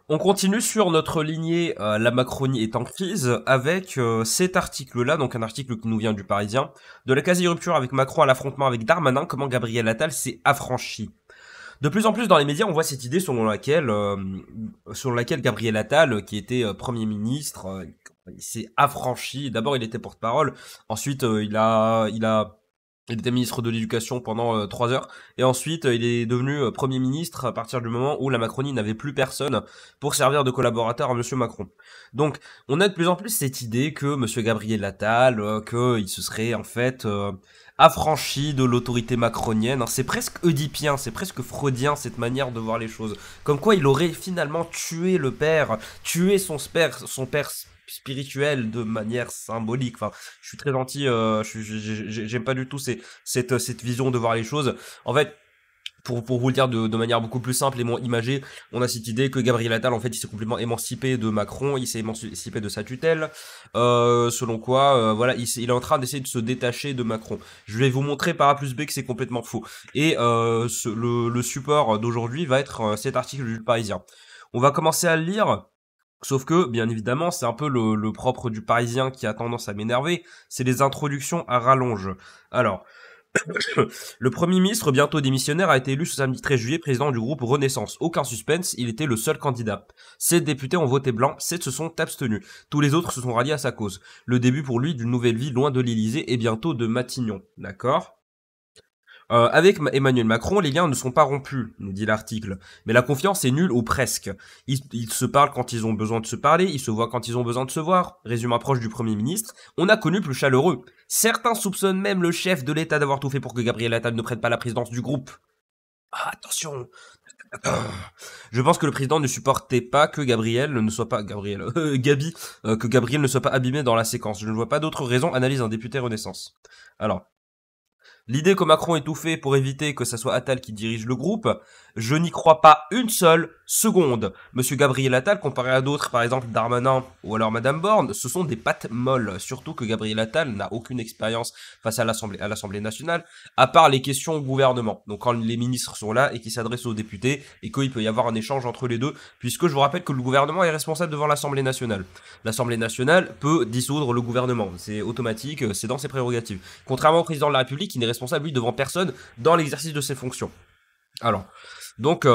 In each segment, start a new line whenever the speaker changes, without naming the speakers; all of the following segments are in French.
On continue sur notre lignée La Macronie est en crise avec cet article-là, donc un article qui nous vient du Parisien, de la quasi-rupture avec Macron à l'affrontement avec Darmanin, comment Gabriel Attal s'est affranchi. De plus en plus dans les médias, on voit cette idée selon laquelle Gabriel Attal, qui était Premier ministre, il s'est affranchi. D'abord, il était porte-parole, ensuite il était ministre de l'Éducation pendant 3 heures. Et ensuite, il est devenu Premier ministre à partir du moment où la Macronie n'avait plus personne pour servir de collaborateur à Monsieur Macron. Donc, on a de plus en plus cette idée que Monsieur Gabriel Attal, qu'il se serait en fait affranchi de l'autorité macronienne. Hein, c'est presque oedipien, c'est presque freudien cette manière de voir les choses. Comme quoi, il aurait finalement tué le père, tué son père spirituel de manière symbolique. Enfin, je suis très gentil, j'aime pas du tout cette vision de voir les choses. En fait, pour vous le dire de manière beaucoup plus simple et moins imagée, on a cette idée que Gabriel Attal, en fait, il s'est complètement émancipé de Macron, il s'est émancipé de sa tutelle, selon quoi, voilà, il est en train d'essayer de se détacher de Macron. Je vais vous montrer par A plus B que c'est complètement faux. Et le support d'aujourd'hui va être cet article du Parisien. On va commencer à le lire. Sauf que, bien évidemment, c'est un peu le propre du Parisien qui a tendance à m'énerver, c'est les introductions à rallonge. Alors, le Premier ministre, bientôt démissionnaire, a été élu ce samedi 13 juillet président du groupe Renaissance. Aucun suspense, il était le seul candidat. 7 députés ont voté blanc, 7 se sont abstenus. Tous les autres se sont ralliés à sa cause. Le début pour lui d'une nouvelle vie loin de l'Élysée et bientôt de Matignon. D'accord ? Avec Emmanuel Macron, les liens ne sont pas rompus, nous dit l'article. Mais la confiance est nulle ou presque. Ils se parlent quand ils ont besoin de se parler, ils se voient quand ils ont besoin de se voir. Résume un proche du Premier ministre. On a connu plus chaleureux. Certains soupçonnent même le chef de l'État d'avoir tout fait pour que Gabriel Attal ne prenne pas la présidence du groupe. Ah, attention. Je pense que le président ne supportait pas que que Gabriel ne soit pas abîmé dans la séquence. Je ne vois pas d'autre raison, analyse un député Renaissance. Alors, l'idée que Macron ait tout fait pour éviter que ça soit Attal qui dirige le groupe, je n'y crois pas une seule seconde. Monsieur Gabriel Attal, comparé à d'autres, par exemple Darmanin ou alors Madame Borne, ce sont des pattes molles. Surtout que Gabriel Attal n'a aucune expérience face à l'Assemblée nationale, à part les questions au gouvernement. Donc quand les ministres sont là et qu'ils s'adressent aux députés et qu'il peut y avoir un échange entre les deux, puisque je vous rappelle que le gouvernement est responsable devant l'Assemblée nationale. L'Assemblée nationale peut dissoudre le gouvernement. C'est automatique, c'est dans ses prérogatives. Contrairement au président de la République, qui n'est responsable, lui, devant personne dans l'exercice de ses fonctions. Alors, donc,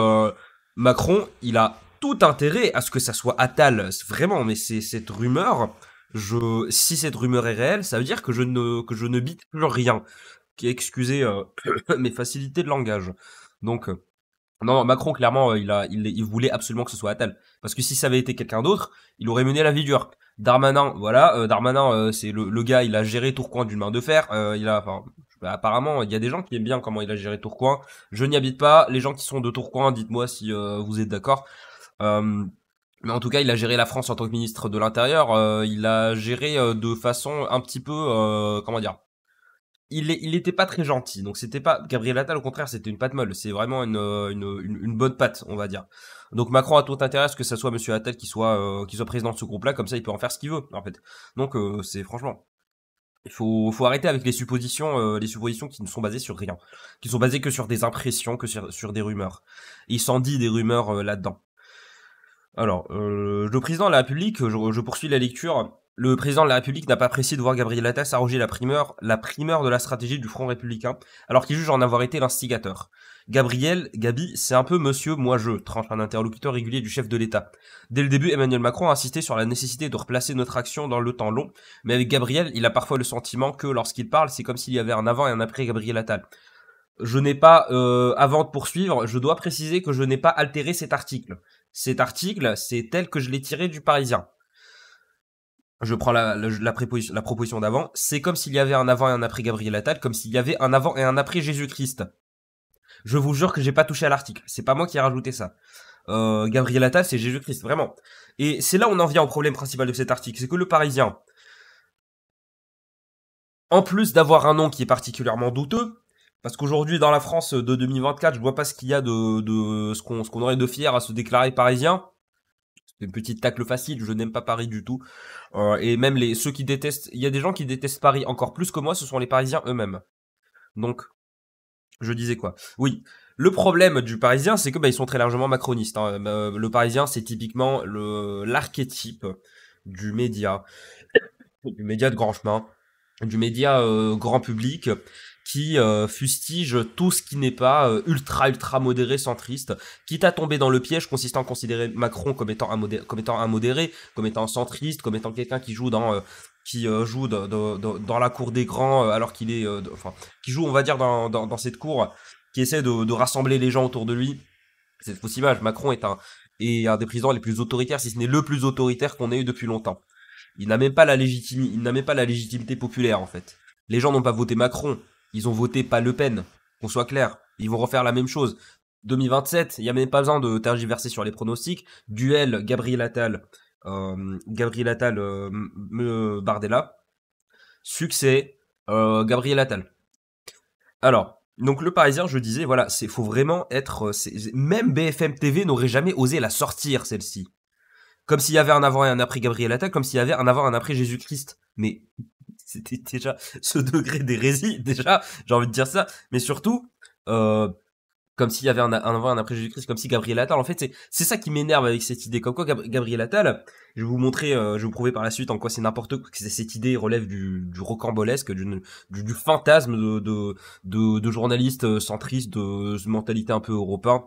Macron, il a tout intérêt à ce que ça soit Attal, vraiment, mais c'est cette rumeur, si cette rumeur est réelle, ça veut dire que je ne bite plus rien. Excusez mes facilités de langage. Donc, non, Macron, clairement, il voulait absolument que ce soit Attal. Parce que si ça avait été quelqu'un d'autre, il aurait mené la vie dure. Darmanin, voilà, Darmanin, c'est le gars, il a géré Tourcoing d'une main de fer. Apparemment, il y a des gens qui aiment bien comment il a géré Tourcoing. Je n'y habite pas. Les gens qui sont de Tourcoing, dites-moi si vous êtes d'accord. Euh, mais en tout cas, il a géré la France en tant que ministre de l'Intérieur. Il a géré de façon un petit peu, comment dire, il était pas très gentil. Donc c'était pas Gabriel Attal, au contraire, c'était une patte molle. C'est vraiment une bonne patte, on va dire. Donc Macron a tout intérêt à ce que ça soit Monsieur Attal qui soit président de ce groupe-là, comme ça il peut en faire ce qu'il veut en fait. Donc c'est franchement, il faut arrêter avec les suppositions qui ne sont basées sur rien, qui sont basées que sur des impressions, que sur des rumeurs. Et il s'en dit des rumeurs là-dedans. Alors, le président de la République, je poursuis la lecture. Le président de la République n'a pas apprécié de voir Gabriel Attal s'arroger la primeur de la stratégie du Front républicain, alors qu'il juge en avoir été l'instigateur. Gabi, c'est un peu monsieur, moi je, tranche un interlocuteur régulier du chef de l'État. Dès le début, Emmanuel Macron a insisté sur la nécessité de replacer notre action dans le temps long, mais avec Gabriel, il a parfois le sentiment que lorsqu'il parle, c'est comme s'il y avait un avant et un après Gabriel Attal. Je n'ai pas, avant de poursuivre, je dois préciser que je n'ai pas altéré cet article. Cet article, c'est tel que je l'ai tiré du Parisien. Je prends la proposition d'avant. C'est comme s'il y avait un avant et un après Gabriel Attal, comme s'il y avait un avant et un après Jésus-Christ. Je vous jure que j'ai pas touché à l'article. C'est pas moi qui ai rajouté ça. Gabriel Attal, c'est Jésus-Christ, vraiment. Et c'est là où on en vient au problème principal de cet article. C'est que le Parisien, en plus d'avoir un nom qui est particulièrement douteux, parce qu'aujourd'hui, dans la France de 2024, je vois pas ce qu'il y a de ce qu'on aurait de fier à se déclarer parisien. C'est une petite tacle facile, je n'aime pas Paris du tout. Et même ceux qui détestent, il y a des gens qui détestent Paris encore plus que moi, ce sont les Parisiens eux-mêmes. Donc, je disais quoi? Oui. Le problème du Parisien, c'est que ils sont très largement macronistes. Hein. Le Parisien, c'est typiquement l'archétype du média de grand chemin, du média grand public qui fustige tout ce qui n'est pas ultra modéré, centriste, quitte à tomber dans le piège consistant à considérer Macron comme étant un modéré, comme étant centriste, comme étant quelqu'un qui joue dans la cour des grands alors qu'il est qui joue, on va dire, dans cette cour, qui essaie de rassembler les gens autour de lui. C'est une fausse image. Macron est un des présidents les plus autoritaires, si ce n'est le plus autoritaire qu'on ait eu depuis longtemps. Il n'a même pas la légitimité populaire, en fait. Les gens n'ont pas voté Macron. Ils ont voté pas Le Pen. Qu'on soit clair. Ils vont refaire la même chose. 2027, il n'y a même pas besoin de tergiverser sur les pronostics. Duel Gabriel Attal, Bardella. Succès, Gabriel Attal. Alors, donc le Parisien, je disais, voilà, faut vraiment être... même BFM TV n'aurait jamais osé la sortir, celle-ci. Comme s'il y avait un avant et un après Gabriel Attal, comme s'il y avait un avant et un après Jésus-Christ. Mais c'était déjà ce degré d'hérésie, déjà, j'ai envie de dire ça. Mais surtout, comme s'il y avait un avant et un après Jésus-Christ, comme si Gabriel Attal, en fait, c'est ça qui m'énerve avec cette idée. Comme quoi, Gabriel Attal, je vais vous montrer, je vais vous prouver par la suite en quoi c'est n'importe quoi, que cette idée relève du rocambolesque, du fantasme de journalistes centristes, de mentalité un peu européen.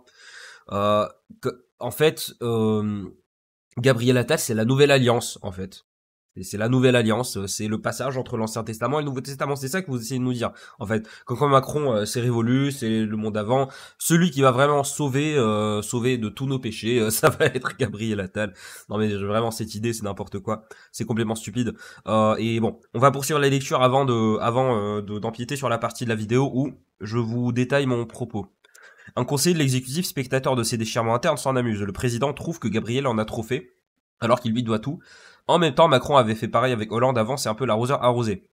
En fait, Gabriel Attal, c'est la nouvelle alliance, en fait. C'est la nouvelle alliance, c'est le passage entre l'Ancien Testament et le Nouveau Testament. C'est ça que vous essayez de nous dire. En fait, quand Macron, c'est révolu, c'est le monde avant. Celui qui va vraiment sauver de tous nos péchés, ça va être Gabriel Attal. Non mais vraiment, cette idée, c'est n'importe quoi. C'est complètement stupide. Et bon, on va poursuivre la lecture avant d'empiéter sur la partie de la vidéo où je vous détaille mon propos. Un conseiller de l'exécutif, spectateur de ces déchirements internes, s'en amuse. Le président trouve que Gabriel en a trop fait, alors qu'il lui doit tout. En même temps, Macron avait fait pareil avec Hollande avant, c'est un peu l'arroseur arrosé.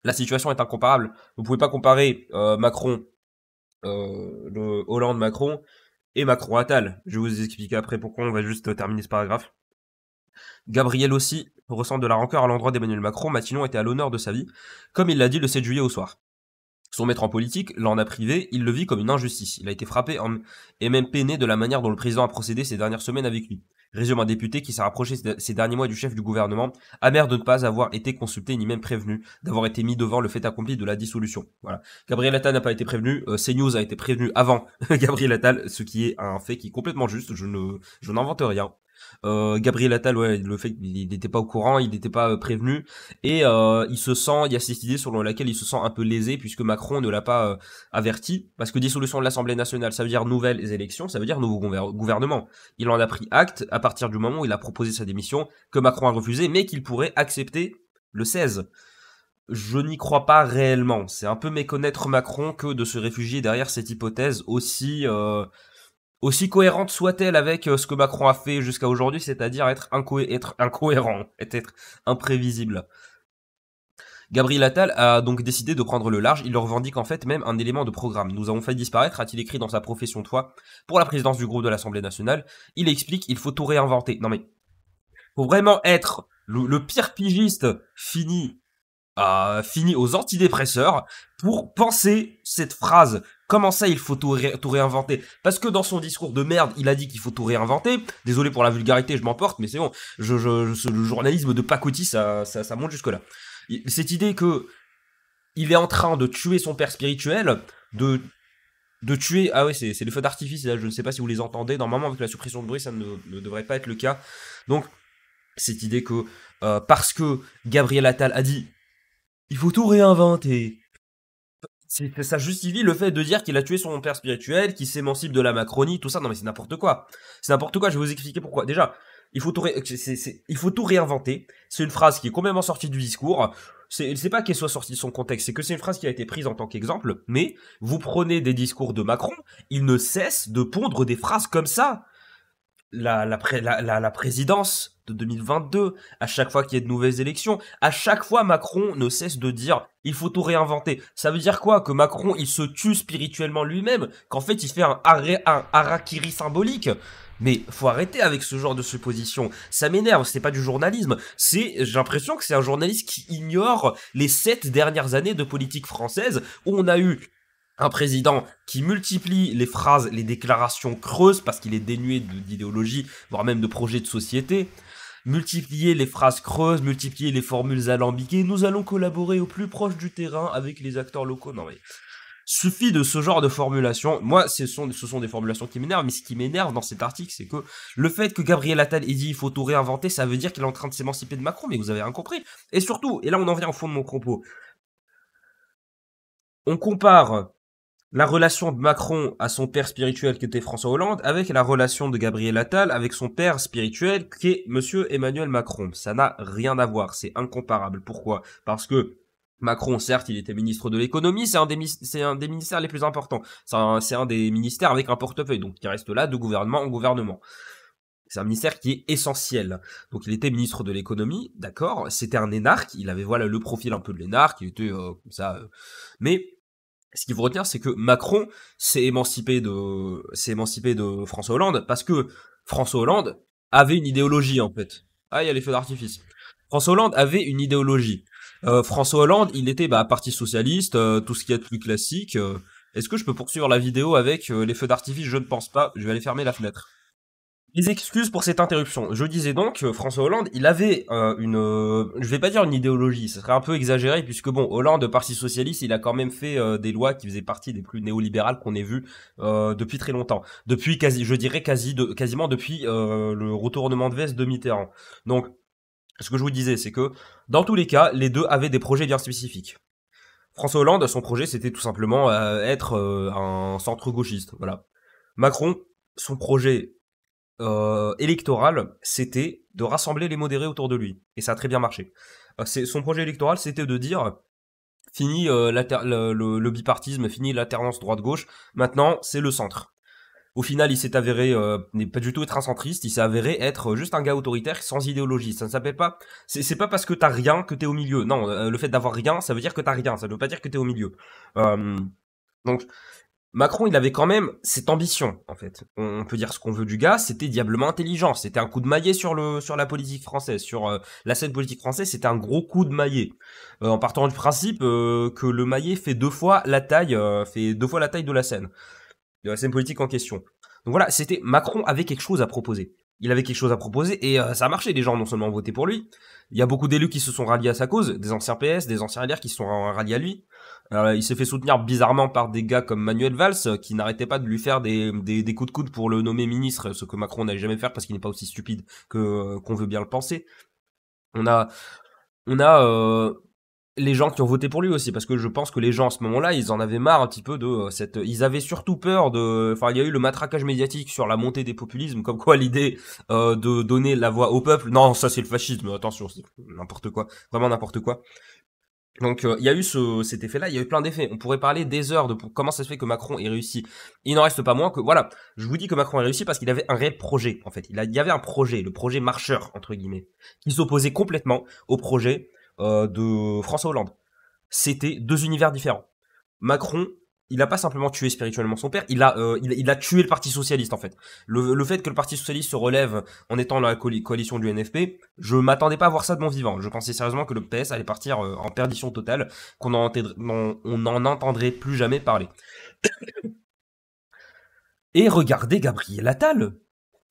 La situation est incomparable. Vous pouvez pas comparer le Hollande-Macron et Macron-Attal. Je vais vous expliquer après pourquoi, on va juste terminer ce paragraphe. Gabriel aussi ressent de la rancœur à l'endroit d'Emmanuel Macron. Matignon était à l'honneur de sa vie, comme il l'a dit le 7 juillet au soir. Son maître en politique l'en a privé, il le vit comme une injustice. Il a été frappé et même peiné de la manière dont le président a procédé ces dernières semaines avec lui. Résume un député qui s'est rapproché ces derniers mois du chef du gouvernement, amer de ne pas avoir été consulté ni même prévenu, d'avoir été mis devant le fait accompli de la dissolution. Voilà. Gabriel Attal n'a pas été prévenu, CNews a été prévenu avant Gabriel Attal, ce qui est un fait qui est complètement juste, je n'invente rien. Gabriel Attal, ouais, le fait qu'il n'était pas au courant, il n'était pas prévenu, et il y a cette idée selon laquelle il se sent un peu lésé puisque Macron ne l'a pas averti, parce que dissolution de l'Assemblée nationale, ça veut dire nouvelles élections, ça veut dire nouveau gouvernement. Il en a pris acte à partir du moment où il a proposé sa démission, que Macron a refusé, mais qu'il pourrait accepter le 16. Je n'y crois pas réellement. C'est un peu méconnaître Macron que de se réfugier derrière cette hypothèse aussi cohérente soit-elle avec ce que Macron a fait jusqu'à aujourd'hui, c'est-à-dire être incohérent, être imprévisible. Gabriel Attal a donc décidé de prendre le large, il le revendique en fait même un élément de programme. Nous avons fait disparaître, a-t-il écrit dans sa profession de foi, pour la présidence du groupe de l'Assemblée nationale. Il explique, il faut tout réinventer. Non mais, faut vraiment être le pire pigiste fini aux antidépresseurs pour penser cette phrase. Comment ça, il faut tout réinventer? Parce que dans son discours de merde, il a dit qu'il faut tout réinventer. Désolé pour la vulgarité, je m'emporte, mais c'est bon. Le journalisme de pacotille, ça monte jusque-là. Cette idée que il est en train de tuer son père spirituel, de tuer... Ah ouais, c'est les feux d'artifice, là, je ne sais pas si vous les entendez. Normalement, avec la suppression de bruit, ça ne devrait pas être le cas. Donc, cette idée que parce que Gabriel Attal a dit il faut tout réinventer, ça justifie le fait de dire qu'il a tué son père spirituel, qu'il s'émancipe de la Macronie, tout ça. Non mais c'est n'importe quoi. C'est n'importe quoi, je vais vous expliquer pourquoi. Déjà, il faut tout réinventer. C'est une phrase qui est complètement sortie du discours. C'est pas qu'elle soit sortie de son contexte, c'est que c'est une phrase qui a été prise en tant qu'exemple, mais vous prenez des discours de Macron, il ne cesse de pondre des phrases comme ça. La présidence de 2022, à chaque fois qu'il y a de nouvelles élections, à chaque fois Macron ne cesse de dire il faut tout réinventer. Ça veut dire quoi? Que Macron il se tue spirituellement lui-même, qu'en fait il fait un harakiri symbolique. Mais faut arrêter avec ce genre de supposition. Ça m'énerve, c'est pas du journalisme. J'ai l'impression que c'est un journaliste qui ignore les 7 dernières années de politique française où on a eu Un président qui multiplie les phrases, les déclarations creuses, parce qu'il est dénué d'idéologie, voire même de projet de société. Multiplier les phrases creuses, multiplier les formules alambiquées. Nous allons collaborer au plus proche du terrain avec les acteurs locaux. Non mais, suffit de ce genre de formulation. Moi, ce sont des formulations qui m'énervent, mais ce qui m'énerve dans cet article, c'est que le fait que Gabriel Attal ait dit il faut tout réinventer, ça veut dire qu'il est en train de s'émanciper de Macron, mais vous avez rien compris. Et surtout, et là on en vient au fond de mon propos, on compare la relation de Macron à son père spirituel qui était François Hollande avec la relation de Gabriel Attal avec son père spirituel qui est Monsieur Emmanuel Macron. Ça n'a rien à voir, c'est incomparable. Pourquoi? Parce que Macron, certes, il était ministre de l'économie, c'est un des ministères les plus importants. C'est un des ministères avec un portefeuille, donc qui reste là de gouvernement en gouvernement. C'est un ministère qui est essentiel. Donc il était ministre de l'économie, d'accord. C'était un énarque, il avait voilà le profil un peu de l'énarque, il était comme ça. Mais ce qu'il faut retenir, c'est que Macron s'est émancipé de François Hollande parce que François Hollande avait une idéologie en fait. Ah, il y a les feux d'artifice. François Hollande avait une idéologie. François Hollande, il était parti socialiste, tout ce qui est plus classique. Est-ce que je peux poursuivre la vidéo avec les feux d'artifice? Je ne pense pas. Je vais aller fermer la fenêtre. Les excuses pour cette interruption. Je disais donc, François Hollande, il avait je vais pas dire une idéologie, ce serait un peu exagéré, puisque bon, Hollande, Parti Socialiste, il a quand même fait des lois qui faisaient partie des plus néolibérales qu'on ait vues depuis très longtemps. Depuis je dirais quasiment depuis le retournement de veste de Mitterrand. Donc, ce que je vous disais, c'est que, dans tous les cas, les deux avaient des projets bien spécifiques. François Hollande, son projet, c'était tout simplement être un centre-gauchiste, voilà. Macron, son projet électoral, c'était de rassembler les modérés autour de lui. Et ça a très bien marché. Son projet électoral, c'était de dire fini le bipartisme, fini l'alternance droite-gauche, maintenant c'est le centre. Au final, il s'est avéré n'est pas du tout être un centriste, il s'est avéré être juste un gars autoritaire sans idéologie. Ça ne s'appelle pas, c'est pas parce que t'as rien que t'es au milieu. Non, le fait d'avoir rien, ça veut dire que t'as rien, ça ne veut pas dire que t'es au milieu. Euh, donc Macron, il avait quand même cette ambition, en fait. On peut dire ce qu'on veut du gars, c'était diablement intelligent. C'était un coup de maillet sur la politique française, sur la scène politique française, c'était un gros coup de maillet. En partant du principe que le maillet fait deux fois la taille de la scène politique en question. Donc voilà, c'était Macron avait quelque chose à proposer. Il avait quelque chose à proposer et ça a marché. Les gens non seulement ont voté pour lui, il y a beaucoup d'élus qui se sont ralliés à sa cause, des anciens PS, des anciens LR qui se sont ralliés à lui. Il s'est fait soutenir bizarrement par des gars comme Manuel Valls qui n'arrêtaient pas de lui faire des coups de coude pour le nommer ministre, ce que Macron n'allait jamais faire parce qu'il n'est pas aussi stupide que qu'on veut bien le penser. On a on a les gens qui ont voté pour lui aussi, parce que je pense que les gens à ce moment-là, ils en avaient marre un petit peu de ils avaient surtout peur enfin, il y a eu le matraquage médiatique sur la montée des populismes, comme quoi l'idée de donner la voix au peuple, non, ça c'est le fascisme, attention, c'est n'importe quoi, vraiment n'importe quoi. Donc il y a eu cet effet-là, il y a eu plein d'effets. On pourrait parler des heures de comment ça se fait que Macron ait réussi. Il n'en reste pas moins que voilà, je vous dis que Macron a réussi parce qu'il avait un réel projet en fait. Il y avait un projet, le projet marcheur entre guillemets, qui s'opposait complètement au projet de François Hollande. C'était deux univers différents. Macron, il a pas simplement tué spirituellement son père, il a tué le Parti Socialiste en fait. Le fait que le Parti Socialiste se relève en étant dans la coalition du NFP, je m'attendais pas à voir ça de mon vivant. Je pensais sérieusement que le PS allait partir en perdition totale, qu'on n'en entendrait plus jamais parler. Et regardez Gabriel Attal.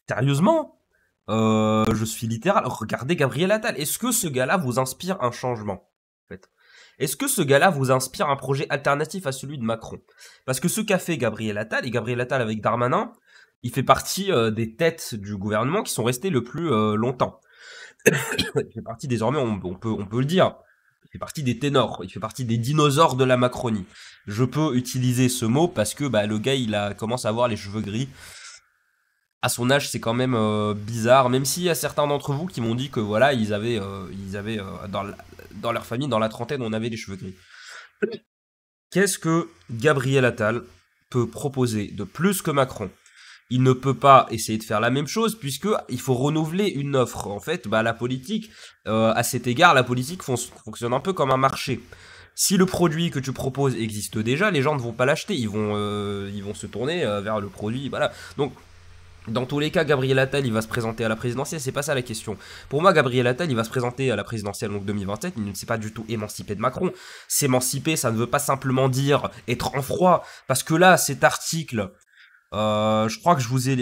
Sérieusement, je suis littéral. Regardez Gabriel Attal. Est-ce que ce gars-là vous inspire un changement en fait? Est-ce que ce gars-là vous inspire un projet alternatif à celui de Macron? Parce que ce qu'a fait Gabriel Attal, et Gabriel Attal avec Darmanin, il fait partie des têtes du gouvernement qui sont restées le plus longtemps. Il fait partie désormais, on peut le dire, il fait partie des ténors, il fait partie des dinosaures de la Macronie. Je peux utiliser ce mot parce que le gars, commence à avoir les cheveux gris. À son âge, c'est quand même bizarre, même s'il y a certains d'entre vous qui m'ont dit que voilà, ils avaient dans leur famille, dans la trentaine, on avait les cheveux gris. Qu'est-ce que Gabriel Attal peut proposer de plus que Macron? Il ne peut pas essayer de faire la même chose puisque il faut renouveler une offre. En fait, la politique, à cet égard, la politique fonctionne un peu comme un marché. Si le produit que tu proposes existe déjà, les gens ne vont pas l'acheter, ils vont se tourner vers le produit, voilà. Donc Dans tous les cas, Gabriel Attal, il va se présenter à la présidentielle, c'est pas ça la question. Pour moi, Gabriel Attal, il va se présenter à la présidentielle donc 2027, il ne s'est pas du tout émancipé de Macron. S'émanciper, ça ne veut pas simplement dire être en froid, parce que là, cet article, je crois que je vous ai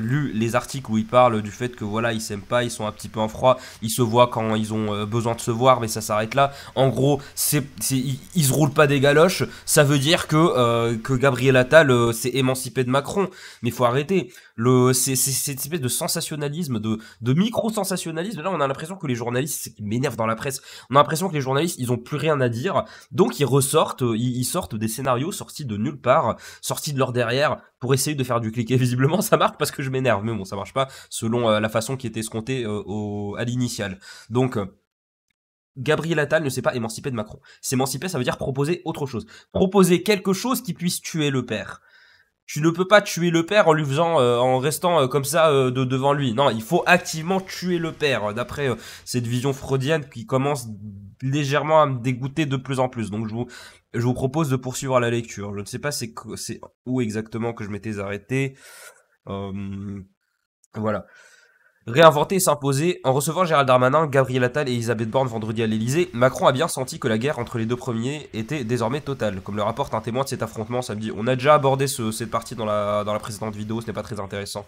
lu les articles où ils parlent du fait que voilà, ils s'aiment pas, ils sont un petit peu en froid, ils se voient quand ils ont besoin de se voir, mais ça s'arrête là. En gros, ils se roulent pas des galoches. Ça veut dire que Gabriel Attal s'est émancipé de Macron, mais faut arrêter. C'est cette espèce de sensationnalisme, de micro-sensationnalisme. Là, on a l'impression que les journalistes, c'est qui m'énerve dans la presse. On a l'impression que les journalistes, ils ont plus rien à dire, donc ils ressortent, ils sortent des scénarios sortis de nulle part, sortis de leur derrière pour essayer de faire du clic. Et visiblement, ça marche parce que je m'énerve. Mais bon, ça marche pas selon la façon qui était escomptée à l'initial. Donc, Gabriel Attal ne s'est pas émancipé de Macron. S'émanciper, ça veut dire proposer autre chose. Proposer quelque chose qui puisse tuer le père. Tu ne peux pas tuer le père en lui faisant, en restant comme ça devant lui. Non, il faut activement tuer le père. D'après cette vision freudienne qui commence légèrement à me dégoûter de plus en plus. Donc je vous propose de poursuivre la lecture. Je ne sais pas c'est où exactement que je m'étais arrêté. Voilà. Réinventer et s'imposer. En recevant Gérald Darmanin, Gabriel Attal et Elisabeth Borne vendredi à l'Elysée, Macron a bien senti que la guerre entre les deux premiers était désormais totale. Comme le rapporte un témoin de cet affrontement samedi. On a déjà abordé cette partie dans la précédente vidéo, ce n'est pas très intéressant.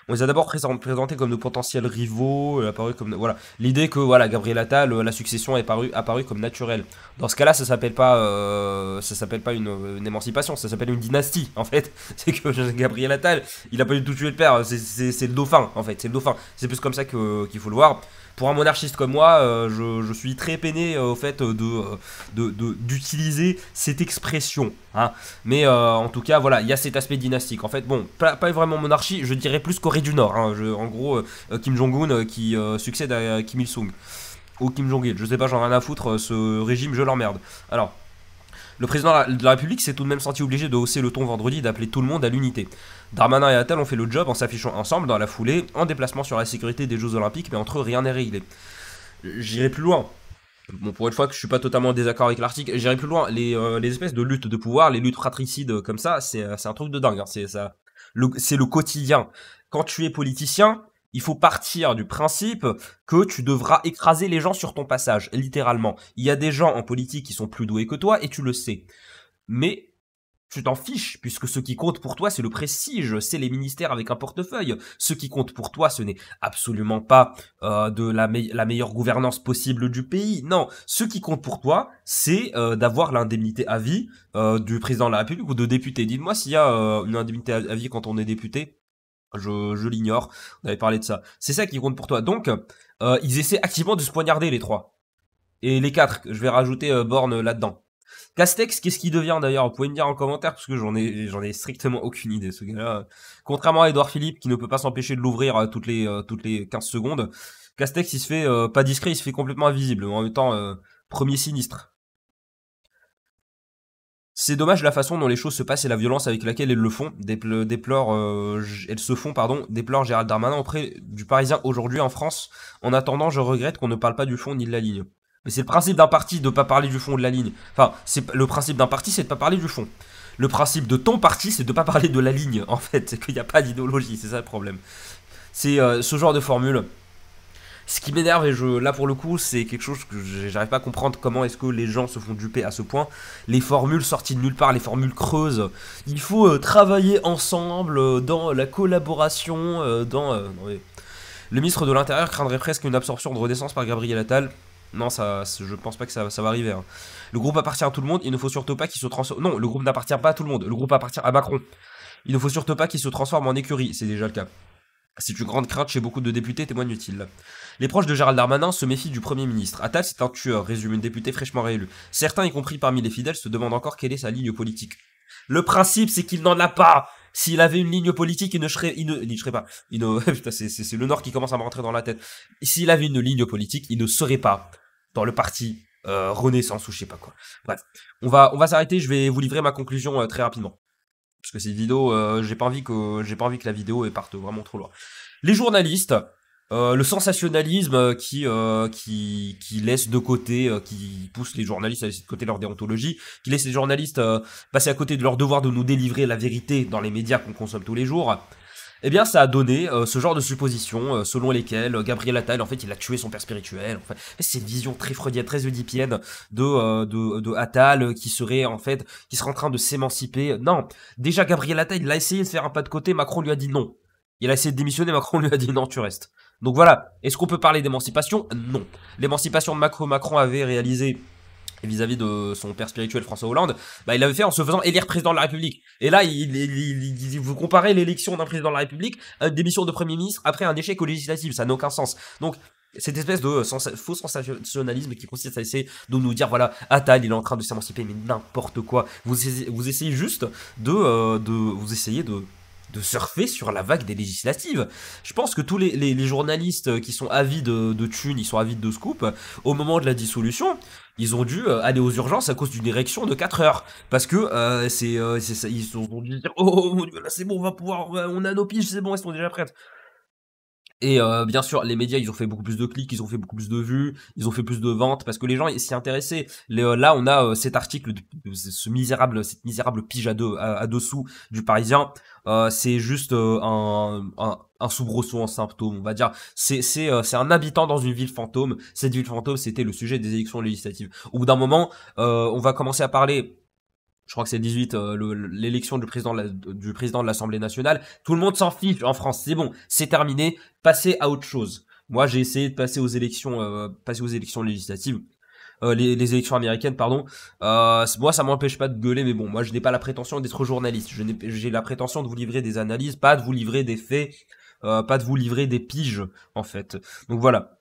On les a d'abord présentés comme de potentiels rivaux, apparu comme voilà l'idée que voilà Gabriel Attal, la succession est apparue comme naturelle. Dans ce cas-là, ça s'appelle pas une émancipation, ça s'appelle une dynastie en fait. C'est que Gabriel Attal, il a pas du tout tué le père, c'est le dauphin en fait, c'est le dauphin. C'est plus comme ça qu'il faut le voir. Pour un monarchiste comme moi, je suis très peiné au fait d'utiliser cette expression. Hein. Mais en tout cas, voilà, il y a cet aspect dynastique. En fait, bon, pas vraiment monarchie, je dirais plus Corée du Nord. Hein. En gros, Kim Jong-un qui succède à Kim Il-sung. Ou Kim Jong-il, je sais pas, j'en ai rien à foutre, ce régime, je l'emmerde. Alors, le président de la République s'est tout de même senti obligé de hausser le ton vendredi et d'appeler tout le monde à l'unité. Darmanin et Attal ont fait le job en s'affichant ensemble dans la foulée, en déplacement sur la sécurité des Jeux Olympiques, mais entre eux rien n'est réglé. J'irai plus loin. Bon, pour une fois que je suis pas totalement en désaccord avec l'article, j'irai plus loin. Les espèces de luttes de pouvoir, les luttes fratricides comme ça, c'est un truc de dingue. Hein. C'est le quotidien. Quand tu es politicien, il faut partir du principe que tu devras écraser les gens sur ton passage, littéralement. Il y a des gens en politique qui sont plus doués que toi et tu le sais. Mais tu t'en fiches, puisque ce qui compte pour toi, c'est le prestige, c'est les ministères avec un portefeuille. Ce qui compte pour toi, ce n'est absolument pas de la meilleure gouvernance possible du pays. Non, ce qui compte pour toi, c'est d'avoir l'indemnité à vie du président de la République ou de député. Dites-moi s'il y a une indemnité à vie quand on est député. Je l'ignore. On avait parlé de ça. C'est ça qui compte pour toi. Donc, ils essaient activement de se poignarder, les trois. Et les quatre. Je vais rajouter Borne là-dedans. Castex, qu'est-ce qu'il devient d'ailleurs? Vous pouvez me dire en commentaire parce que j'en ai strictement aucune idée. Ce gars-là, contrairement à Edouard Philippe qui ne peut pas s'empêcher de l'ouvrir toutes les 15 secondes, Castex il se fait pas discret, il se fait complètement invisible. En même temps, premier sinistre. C'est dommage la façon dont les choses se passent et la violence avec laquelle elles le font, elles se font, pardon, déplore Gérald Darmanin auprès du Parisien aujourd'hui en France. En attendant, je regrette qu'on ne parle pas du fond ni de la ligne. Mais c'est le principe d'un parti de pas parler du fond ou de la ligne. Enfin, le principe d'un parti, c'est de pas parler du fond. Le principe de ton parti, c'est de pas parler de la ligne, en fait. C'est qu'il n'y a pas d'idéologie, c'est ça le problème. C'est ce genre de formule. Ce qui m'énerve, et là pour le coup, c'est quelque chose que j'arrive pas à comprendre comment est-ce que les gens se font duper à ce point. Les formules sorties de nulle part, les formules creuses. Il faut travailler ensemble dans la collaboration, Le ministre de l'Intérieur craindrait presque une absorption de renaissance par Gabriel Attal. Non, je pense pas que ça va arriver. Hein. Le groupe appartient à tout le monde, il ne faut surtout pas qu'il se transforme... Non, le groupe n'appartient pas à tout le monde, le groupe appartient à Macron. Il ne faut surtout pas qu'il se transforme en écurie, c'est déjà le cas. C'est une grande crainte chez beaucoup de députés, témoigne-t-il. Les proches de Gérald Darmanin se méfient du Premier ministre. Attal, c'est un tueur, résume une députée fraîchement réélue. Certains, y compris parmi les fidèles, se demandent encore quelle est sa ligne politique. Le principe, c'est qu'il n'en a pas. S'il avait une ligne politique, il ne serait pas. Putain, c'est le Nord qui commence à me rentrer dans la tête. S'il avait une ligne politique, il ne serait pas dans le parti Renaissance ou je sais pas quoi. Bref, on va s'arrêter. Je vais vous livrer ma conclusion très rapidement. Parce que cette vidéo, j'ai pas envie que la vidéo parte vraiment trop loin. Les journalistes Le sensationnalisme qui laisse de côté, qui pousse les journalistes à laisser de côté leur déontologie, qui laisse les journalistes passer à côté de leur devoir de nous délivrer la vérité dans les médias qu'on consomme tous les jours. Eh bien, ça a donné ce genre de suppositions selon lesquelles Gabriel Attal, en fait, il a tué son père spirituel. En fait, c'est une vision très freudienne, très oedipienne de Attal qui serait en fait, qui serait en train de s'émanciper. Non, déjà Gabriel Attal, il a essayé de faire un pas de côté, Macron lui a dit non. Il a essayé de démissionner, Macron lui a dit non, tu restes. Donc voilà, est-ce qu'on peut parler d'émancipation? Non. L'émancipation de Macron avait réalisé vis-à-vis de son père spirituel François Hollande, bah il l'avait fait en se faisant élire président de la République. Et là, vous comparez l'élection d'un président de la République à une démission de Premier ministre après un échec aux législatives, ça n'a aucun sens. Donc, cette espèce de faux sensationnalisme qui consiste à essayer de nous dire, voilà, Attal, il est en train de s'émanciper, mais n'importe quoi. Vous essayez juste vous essayez de surfer sur la vague des législatives. Je pense que tous les journalistes qui sont avides de thunes, ils sont avides de scoop, au moment de la dissolution, ils ont dû aller aux urgences à cause d'une érection de 4 heures. Parce que c'est ça, ils ont dû dire, oh mon dieu, là c'est bon, on va pouvoir, on a nos piges, c'est bon, elles sont déjà prêtes. Et bien sûr, les médias, ils ont fait beaucoup plus de clics, ils ont fait beaucoup plus de vues, ils ont fait plus de ventes, parce que les gens s'y intéressaient. Là, on a cet article, cette misérable pige à dessous du Parisien. C'est juste un soubresaut en symptôme, on va dire. C'est un habitant dans une ville fantôme. Cette ville fantôme, c'était le sujet des élections législatives. Au bout d'un moment, on va commencer à parler, je crois que c'est le 18, l'élection du président de l'Assemblée nationale. Tout le monde s'en fiche en France, c'est bon, c'est terminé, passez à autre chose. Moi, j'ai essayé de passer aux élections législatives, les élections américaines, pardon. Moi, ça m'empêche pas de gueuler, mais bon, moi, je n'ai pas la prétention d'être journaliste. J'ai la prétention de vous livrer des analyses, pas de vous livrer des faits, pas de vous livrer des piges, en fait. Donc voilà.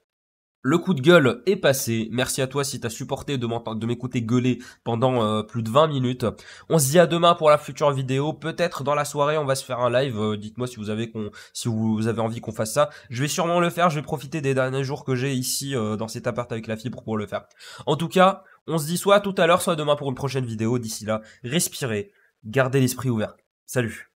Le coup de gueule est passé. Merci à toi si t'as supporté de m'écouter gueuler pendant plus de 20 minutes. On se dit à demain pour la future vidéo. Peut-être dans la soirée, on va se faire un live. Dites-moi si vous avez envie qu'on fasse ça. Je vais sûrement le faire. Je vais profiter des derniers jours que j'ai ici dans cet appart avec la fibre pour le faire. En tout cas, on se dit soit tout à l'heure, soit demain pour une prochaine vidéo. D'ici là, respirez, gardez l'esprit ouvert. Salut.